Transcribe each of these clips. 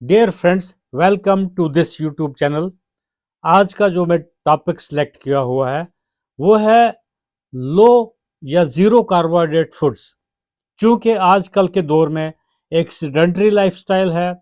Dear friends, welcome to this YouTube channel. आज का जो मैं टॉपिक सिलेक्ट किया हुआ है वो है लो या ज़ीरो कार्बोहाइड्रेट फूड्स। चूँकि आजकल के दौर में एक सेडेंटरी लाइफस्टाइल है,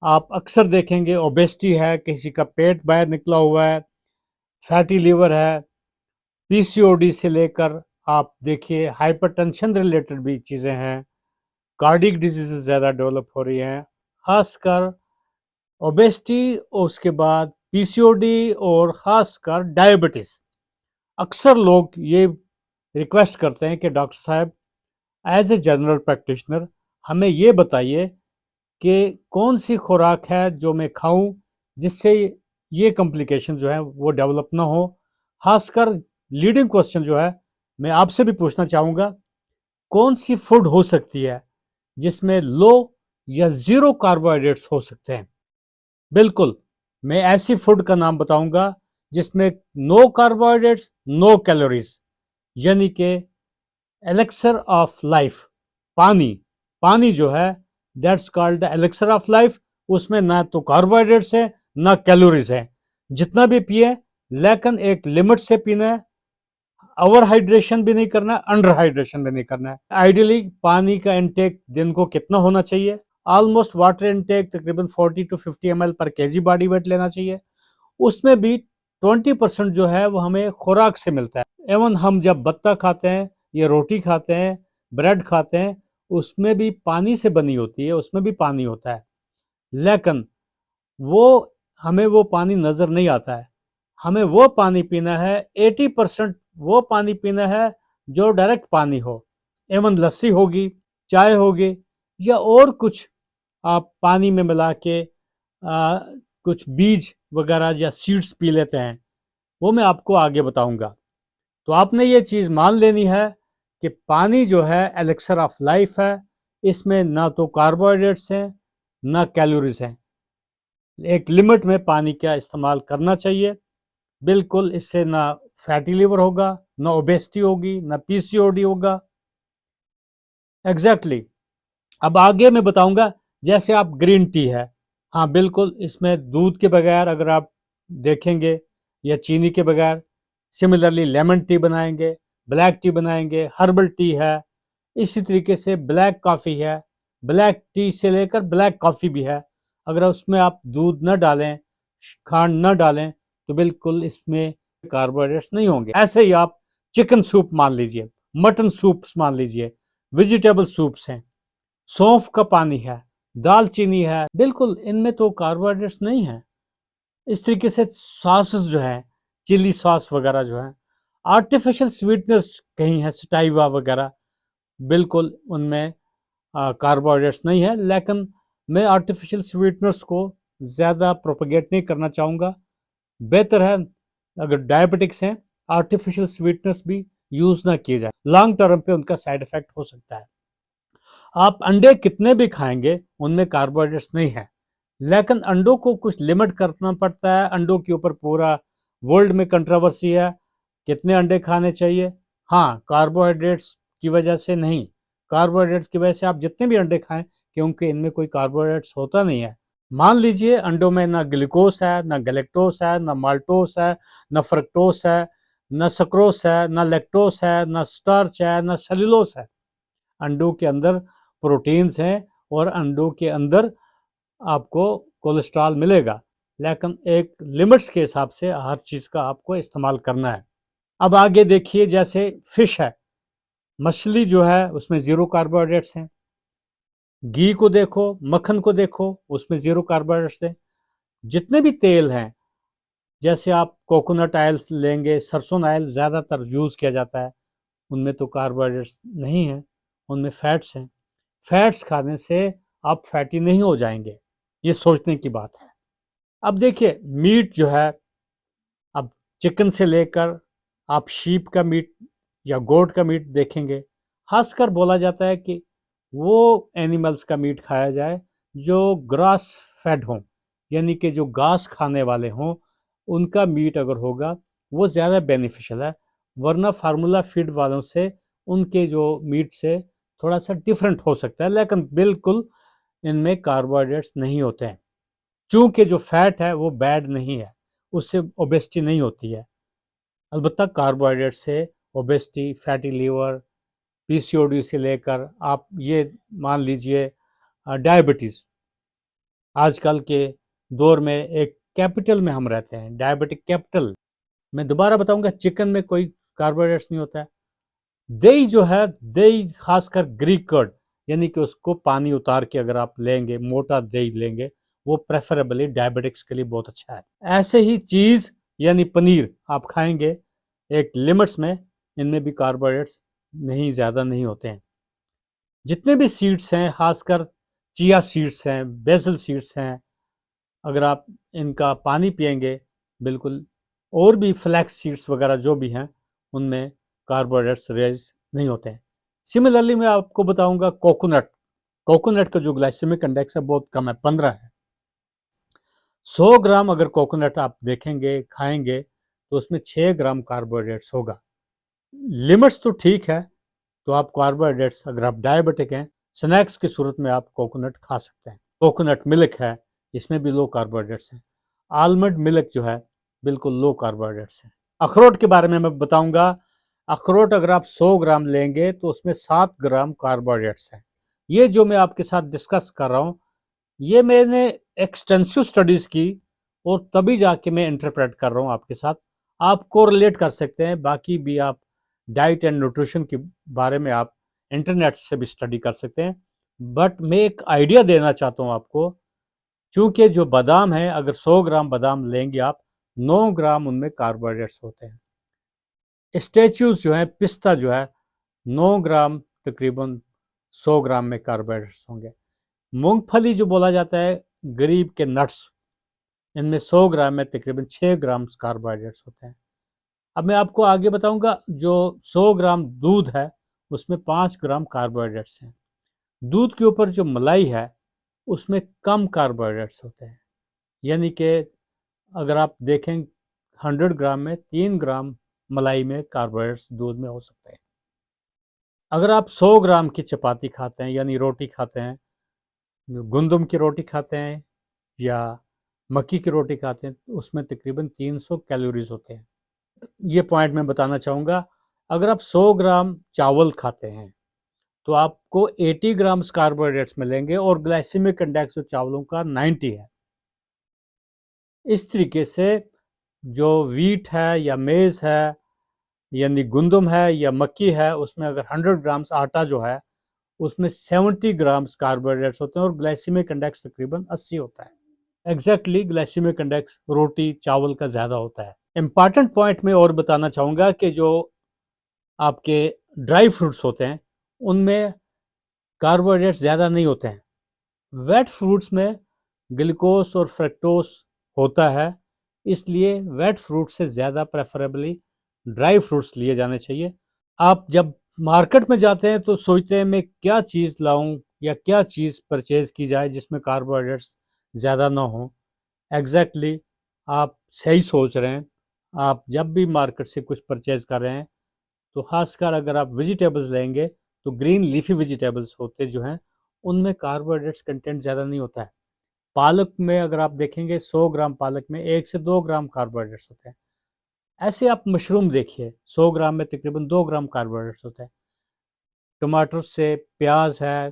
आप अक्सर देखेंगे ओबेसिटी है, किसी का पेट बाहर निकला हुआ है, फैटी लिवर है, पीसीओडी से लेकर आप देखिए हाइपरटेंशन रिलेटेड भी चीज़ें हैं, कार्डियक डिजीज़ेज़ ज़्यादा डेवलप हो रही हैं, ख़ासकर ओबेसिटी और उसके बाद पीसीओडी और ख़ासकर डायबिटीज़। अक्सर लोग ये रिक्वेस्ट करते हैं कि डॉक्टर साहब एज ए जनरल प्रैक्टिशनर हमें ये बताइए कि कौन सी खुराक है जो मैं खाऊं जिससे ये कॉम्प्लिकेशन जो है वो डेवलप ना हो। खासकर लीडिंग क्वेश्चन जो है मैं आपसे भी पूछना चाहूँगा, कौन सी फूड हो सकती है जिसमें लो या ज़ीरो कार्बोहाइड्रेट्स हो सकते हैं। बिल्कुल, मैं ऐसी फूड का नाम बताऊंगा जिसमें नो कार्बोहाइड्रेट्स, नो कैलोरीज, यानी कि एलेक्सर ऑफ लाइफ। पानी पानी जो है that's called the elixir of life. उसमें ना तो कार्बोहाइड्रेट्स है ना कैलोरीज है। जितना भी पिए लेकिन एक लिमिट से पीना है, ओवर हाइड्रेशन भी नहीं करना है, अंडर हाइड्रेशन भी नहीं करना है। आइडियली पानी का इनटेक दिन को कितना होना चाहिए? ऑलमोस्ट वाटर इनटेक तकरीबन 40 टू 50 ml पर केजी बॉडी वेट लेना चाहिए। उसमें भी 20% जो है वो हमें खुराक से मिलता है। एवं हम जब बत्ता खाते हैं या रोटी खाते हैं, ब्रेड खाते हैं, उसमें भी पानी से बनी होती है, उसमें भी पानी होता है, लेकिन वो हमें वो पानी नज़र नहीं आता है। हमें वो पानी पीना है, 80% वो पानी पीना है जो डायरेक्ट पानी हो। एवं लस्सी होगी, चाय होगी या और कुछ आप पानी में मिला के कुछ बीज वगैरह या सीड्स पी लेते हैं, वो मैं आपको आगे बताऊंगा। तो आपने ये चीज़ मान लेनी है कि पानी जो है एलेक्सर ऑफ लाइफ है। इसमें ना तो कार्बोहाइड्रेट्स हैं ना कैलोरीज हैं। एक लिमिट में पानी का इस्तेमाल करना चाहिए। बिल्कुल, इससे ना फैटी लिवर होगा, ना ओबेसिटी होगी, ना पीसीओडी होगा। एग्जैक्टली अब आगे मैं बताऊंगा। जैसे आप ग्रीन टी है, हाँ बिल्कुल, इसमें दूध के बगैर अगर आप देखेंगे या चीनी के बगैर, सिमिलरली लेमन टी बनाएंगे, ब्लैक टी बनाएंगे, हर्बल टी है, इसी तरीके से ब्लैक कॉफ़ी है, ब्लैक टी से लेकर ब्लैक कॉफ़ी भी है। अगर उसमें आप दूध न डालें, खांड न डालें, तो बिल्कुल इसमें कार्बोहाइड्रेट्स नहीं होंगे। ऐसे ही आप चिकन सूप मान लीजिए, मटन सूप्स मान लीजिए, वेजिटेबल सूप्स हैं, सौंफ का पानी है, दालचीनी है, बिल्कुल इनमें तो कार्बोहाइड्रेट्स नहीं है। इस तरीके से सॉसेस जो है, चिली सॉस वगैरह जो है, आर्टिफिशियल स्वीटनेस कहीं है, स्टाइवा वगैरह, बिल्कुल उनमें कार्बोहाइड्रेट्स नहीं है। लेकिन मैं आर्टिफिशियल स्वीटनर्स को ज़्यादा प्रोपेगेट नहीं करना चाहूँगा। बेहतर है अगर डायबिटिक्स हैं, आर्टिफिशियल स्वीटनर्स भी यूज़ ना किए जाए, लॉन्ग टर्म पे उनका साइड इफेक्ट हो सकता है। आप अंडे कितने भी खाएंगे उनमें कार्बोहाइड्रेट्स नहीं है, लेकिन अंडों को कुछ लिमिट करना पड़ता है। अंडों के ऊपर पूरा वर्ल्ड में कंट्रोवर्सी है, कितने अंडे खाने चाहिए। हाँ, कार्बोहाइड्रेट्स की वजह से नहीं, कार्बोहाइड्रेट्स की वजह से आप जितने भी अंडे खाएं, क्योंकि इनमें कोई कार्बोहाइड्रेट्स होता नहीं है। मान लीजिए अंडों में ना ग्लूकोस है, ना गैलेक्टोस है, ना माल्टोस है, ना फ्रक्टोस है, ना सक्रोस है, ना लैक्टोस है, ना स्टार्च है, ना सेलुलोस है। अंडों के अंदर प्रोटीन्स हैं और अंडों के अंदर आपको कोलेस्ट्रॉल मिलेगा, लेकिन एक लिमिट्स के हिसाब से हर चीज़ का आपको इस्तेमाल करना है। अब आगे देखिए, जैसे फिश है, मछली जो है उसमें ज़ीरो कार्बोहाइड्रेट्स हैं। घी को देखो, मक्खन को देखो, उसमें ज़ीरो कार्बोहाइड्रेट्स हैं। जितने भी तेल हैं, जैसे आप कोकोनट ऑयल लेंगे, सरसों ऑयल ज़्यादातर यूज़ किया जाता है, उनमें तो कार्बोहाइड्रेट्स नहीं है, उनमें फैट्स हैं। फैट्स खाने से आप फैटी नहीं हो जाएंगे, ये सोचने की बात है। अब देखिए मीट जो है, अब चिकन से लेकर आप शीप का मीट या गोट का मीट देखेंगे, खासकर बोला जाता है कि वो एनिमल्स का मीट खाया जाए जो ग्रास फेड हों, यानी कि जो घास खाने वाले हों, उनका मीट अगर होगा वो ज़्यादा बेनिफिशियल है। वरना फार्मूला फीड वालों से उनके जो मीट से थोड़ा सा डिफरेंट हो सकता है, लेकिन बिल्कुल इनमें कार्बोहाइड्रेट्स नहीं होते हैं। चूँकि जो फैट है वो बैड नहीं है, उससे ओबेसिटी नहीं होती है। अलबत्ता कार्बोहाइड्रेट से ओबेसिटी, फैटी लीवर, पीसीओडी से लेकर आप ये मान लीजिए डायबिटीज़, आजकल के दौर में एक कैपिटल में हम रहते हैं, डायबिटिक कैपिटल। मैं दोबारा बताऊंगा, चिकन में कोई कार्बोहाइड्रेट्स नहीं होता है। दही जो है, दही खासकर ग्रीक कर्ड, यानी कि उसको पानी उतार के अगर आप लेंगे, मोटा दही लेंगे, वो प्रेफरेबली डायबिटिक्स के लिए बहुत अच्छा है। ऐसे ही चीज़ यानी पनीर आप खाएंगे एक लिमिट्स में, इनमें भी कार्बोहाइड्रेट्स नहीं, ज़्यादा नहीं होते हैं। जितने भी सीड्स हैं, खासकर चिया सीड्स हैं, बेसल सीड्स हैं, अगर आप इनका पानी पिएंगे बिल्कुल, और भी फ्लैक्स सीड्स वगैरह जो भी हैं, उनमें कार्बोहाइड्रेट्स रेज नहीं होते हैं। सिमिलरली मैं आपको बताऊंगा कोकोनट। कोकोनट का जो ग्लाइसेमिक इंडेक्स है बहुत कम है, 15 है। 100 ग्राम अगर कोकोनट आप देखेंगे, खाएंगे, तो उसमें 6 ग्राम कार्बोहाइड्रेट्स होगा। लिमिट्स तो ठीक है, तो आप कार्बोहाइड्रेट्स, अगर आप डायबिटिक हैं, स्नैक्स की सूरत में आप कोकोनट खा सकते हैं। कोकोनट मिल्क है, इसमें भी लो कार्बोहाइड्रेट्स हैं। आलमंड मिल्क जो है, बिल्कुल लो कार्बोहाइड्रेट्स हैं। अखरोट के बारे में मैं बताऊंगा। अखरोट अगर आप 100 ग्राम लेंगे तो उसमें 7 ग्राम कार्बोहाइड्रेट्स हैं। ये जो मैं आपके साथ डिस्कस कर रहा हूँ, ये मैंने एक्सटेंसिव स्टडीज़ की और तभी जाके मैं इंटरप्रेट कर रहा हूँ आपके साथ। आप कोरिलेट कर सकते हैं, बाकी भी आप डाइट एंड न्यूट्रिशन के बारे में आप इंटरनेट से भी स्टडी कर सकते हैं। बट मैं एक आइडिया देना चाहता हूँ आपको, चूँकि जो बादाम है, अगर 100 ग्राम बादाम लेंगे आप, 9 ग्राम उनमें कार्बोहाइड्रेट्स होते हैं। स्टैच्यूज जो है, पिस्ता जो है, 9 ग्राम तकरीबन 100 ग्राम में कार्बोहाइड्रेट्स होंगे। मूंगफली जो बोला जाता है, गरीब के नट्स, इनमें 100 ग्राम में तकरीबन 6 ग्राम कार्बोहाइड्रेट्स होते हैं। अब मैं आपको आगे बताऊंगा, जो 100 ग्राम दूध है उसमें 5 ग्राम कार्बोहाइड्रेट्स हैं। दूध के ऊपर जो मलाई है उसमें कम कार्बोहाइड्रेट्स होते हैं, यानी कि अगर आप देखें 100 ग्राम में 3 ग्राम मलाई में कार्बोहाइड्रेट्स दूध में हो सकते हैं। अगर आप 100 ग्राम की चपाती खाते हैं, यानी रोटी खाते हैं, गंदम की रोटी खाते हैं या मक्की की रोटी खाते हैं, तो उसमें तकरीबन 300 कैलोरीज होते हैं। ये पॉइंट मैं बताना चाहूँगा, अगर आप 100 ग्राम चावल खाते हैं तो आपको 80 ग्राम्स कार्बोहाइड्रेट्स मिलेंगे और ग्लाइसेमिक इंडेक्स जो चावलों का 90 है। इस तरीके से जो वीट है या मेज़ है, यानी गंदम है या मक्की है, उसमें अगर 100 ग्राम्स आटा जो है, उसमें 70 ग्राम्स कार्बोहाइड्रेट्स होते हैं और ग्लाइसेमिक इंडेक्स तकरीबन 80 होता है। एग्जैक्टली ग्लाइसेमिक इंडेक्स रोटी चावल का ज़्यादा होता है। इम्पॉर्टेंट पॉइंट में और बताना चाहूँगा कि जो आपके ड्राई फ्रूट्स होते हैं उनमें कार्बोहाइड्रेट्स ज़्यादा नहीं होते हैं। वेट फ्रूट्स में ग्लूकोज और फ्रक्टोज होता है, इसलिए वेट फ्रूट से ज़्यादा प्रेफरेबली ड्राई फ्रूट्स लिए जाने चाहिए। आप जब मार्केट में जाते हैं तो सोचते हैं मैं क्या चीज़ लाऊं या क्या चीज़ परचेज़ की जाए जिसमें कार्बोहाइड्रेट्स ज़्यादा ना हो। एग्जैक्टली आप सही सोच रहे हैं। आप जब भी मार्केट से कुछ परचेज़ कर रहे हैं, तो खासकर अगर आप वेजिटेबल्स लेंगे, तो ग्रीन लीफी वेजिटेबल्स होते जो हैं, उनमें कार्बोहाइड्रेट्स कंटेंट ज़्यादा नहीं होता है। पालक में अगर आप देखेंगे, 100 ग्राम पालक में 1 से 2 ग्राम कार्बोहाइड्रेट्स होते हैं। ऐसे आप मशरूम देखिए, 100 ग्राम में तकरीबन 2 ग्राम कार्बोहाइड्रेट्स होते हैं। टमाटर से, प्याज है,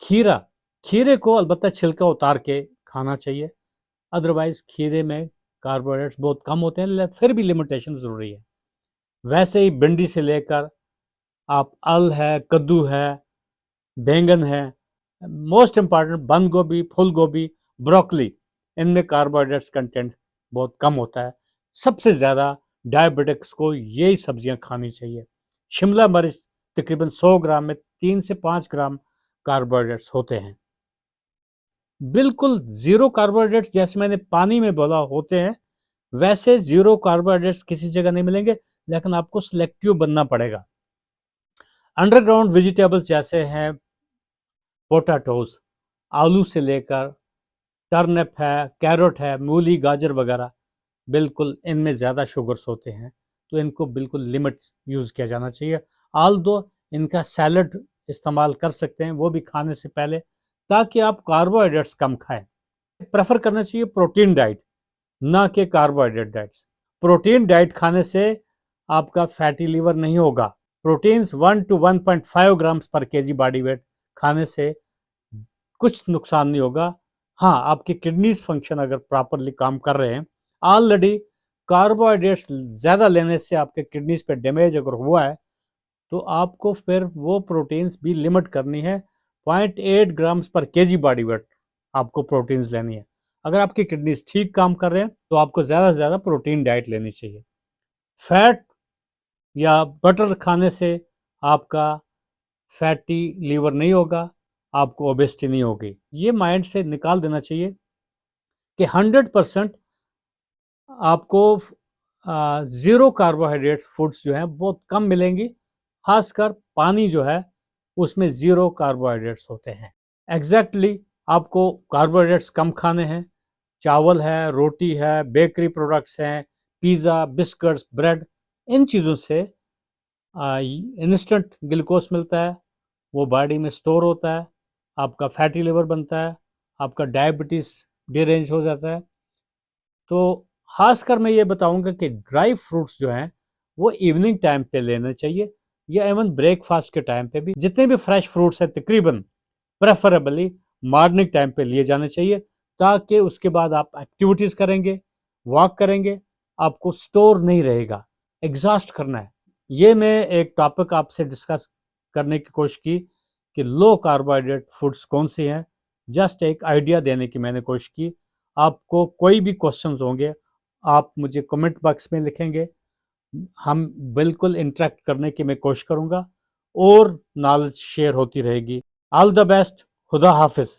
खीरा, खीरे को अलबत्ता छिलका उतार के खाना चाहिए, अदरवाइज खीरे में कार्बोहाइड्रेट्स बहुत कम होते हैं, फिर भी लिमिटेशन ज़रूरी है। वैसे ही भिंडी से लेकर आप अल है, कद्दू है, बैंगन है, मोस्ट इम्पॉर्टेंट बंद गोभी, फूल गोभी, ब्रोकली, इनमें कार्बोहाइड्रेट्स कंटेंट बहुत कम होता है। सबसे ज़्यादा डायबिटिक्स को यही सब्जियां खानी चाहिए। शिमला मिर्च तकरीबन 100 ग्राम में 3 से 5 ग्राम कार्बोहाइड्रेट्स होते हैं। बिल्कुल ज़ीरो कार्बोहाइड्रेट्स, जैसे मैंने पानी में बोला, होते हैं, वैसे ज़ीरो कार्बोहाइड्रेट्स किसी जगह नहीं मिलेंगे, लेकिन आपको सिलेक्टिव बनना पड़ेगा। अंडरग्राउंड वेजिटेबल्स जैसे हैं पोटैटोज, आलू से लेकर टर्निप है, कैरेट है, मूली, गाजर वगैरह, बिल्कुल इनमें ज़्यादा शुगर्स होते हैं, तो इनको बिल्कुल लिमिट यूज़ किया जाना चाहिए। आल दो इनका सैलड इस्तेमाल कर सकते हैं, वो भी खाने से पहले, ताकि आप कार्बोहाइड्रेट्स कम खाएं। प्रेफर करना चाहिए प्रोटीन डाइट, ना कि कार्बोहाइड्रेट डाइट्स। प्रोटीन डाइट खाने से आपका फैटी लीवर नहीं होगा। प्रोटीन्स 1 to 1.5 ग्राम्स पर केजी बॉडी वेट खाने से कुछ नुकसान नहीं होगा। हाँ, आपकी किडनीज फंक्शन अगर प्रॉपरली काम कर रहे हैं, ऑलरेडी कार्बोहाइड्रेट्स ज़्यादा लेने से आपके किडनीज पे डैमेज अगर हुआ है, तो आपको फिर वो प्रोटीन्स भी लिमिट करनी है। 0.8 ग्राम्स पर केजी बॉडी वेट आपको प्रोटीन्स लेनी है। अगर आपकी किडनीज ठीक काम कर रहे हैं, तो आपको ज़्यादा से ज़्यादा प्रोटीन डाइट लेनी चाहिए। फैट या बटर खाने से आपका फैटी लीवर नहीं होगा, आपको ओबेसिटी नहीं होगी। ये माइंड से निकाल देना चाहिए कि 100% आपको ज़ीरो कार्बोहाइड्रेट फूड्स जो हैं बहुत कम मिलेंगी। खासकर पानी जो है उसमें ज़ीरो कार्बोहाइड्रेट्स होते हैं। एग्जैक्टली आपको कार्बोहाइड्रेट्स कम खाने हैं। चावल है, रोटी है, बेकरी प्रोडक्ट्स हैं, पिज़्ज़ा, बिस्किट्स, ब्रेड, इन चीज़ों से इंस्टेंट ग्लूकोज मिलता है, वो बॉडी में स्टोर होता है, आपका फैटी लिवर बनता है, आपका डायबिटीज़ डिरेंज हो जाता है। तो खासकर मैं ये बताऊंगा कि ड्राई फ्रूट्स जो हैं वो इवनिंग टाइम पे लेने चाहिए, या इवन ब्रेकफास्ट के टाइम पे भी। जितने भी फ्रेश फ्रूट्स हैं तकरीबन प्रेफरेबली मॉर्निंग टाइम पे लिए जाने चाहिए, ताकि उसके बाद आप एक्टिविटीज़ करेंगे, वॉक करेंगे, आपको स्टोर नहीं रहेगा, एग्जॉस्ट करना है। ये मैं एक टॉपिक आपसे डिस्कस करने की कोशिश की कि लो कार्बोहाइड्रेट फूड्स कौन सी हैं, जस्ट एक आइडिया देने की मैंने कोशिश की। आपको कोई भी क्वेश्चंस होंगे, आप मुझे कमेंट बॉक्स में लिखेंगे, हम बिल्कुल इंटरेक्ट करने की मैं कोशिश करूँगा और नॉलेज शेयर होती रहेगी। ऑल द बेस्ट, खुदा हाफिज़।